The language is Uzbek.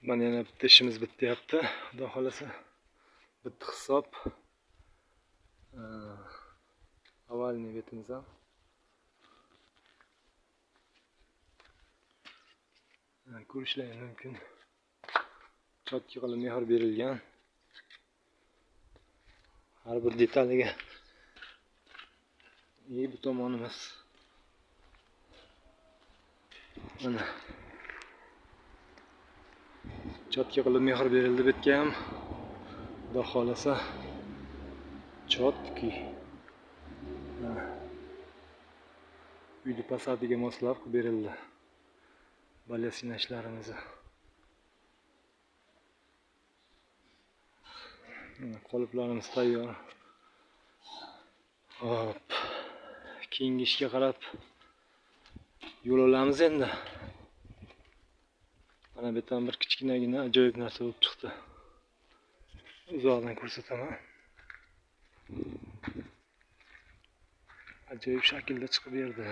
Mana yana bitta ishimiz bityapti. Xudo xolasa bitta hisob. Avalniy betimiz ham. Ko'rishlaringiz mumkin. Cho'tki qilib mehr berilgan. Har bir detaliga. Bu tomonimiz. Mana cho'tki qilib mehr berildi bitga ham. Xudo xolasa cho'tki. Uyni fasadiga moslab qilib berildi. Balyasina ishlarimizni. Qoliplarimiz tayyor. Hop. Keyingi ishga qarab yo'l olamiz endi. Mana bu yerdan bir kichkinagina ajoyib narsa bo'lib chiqdi. Uzoqdan ko'rsataman. Ajoyib shaklda chiqib berdi.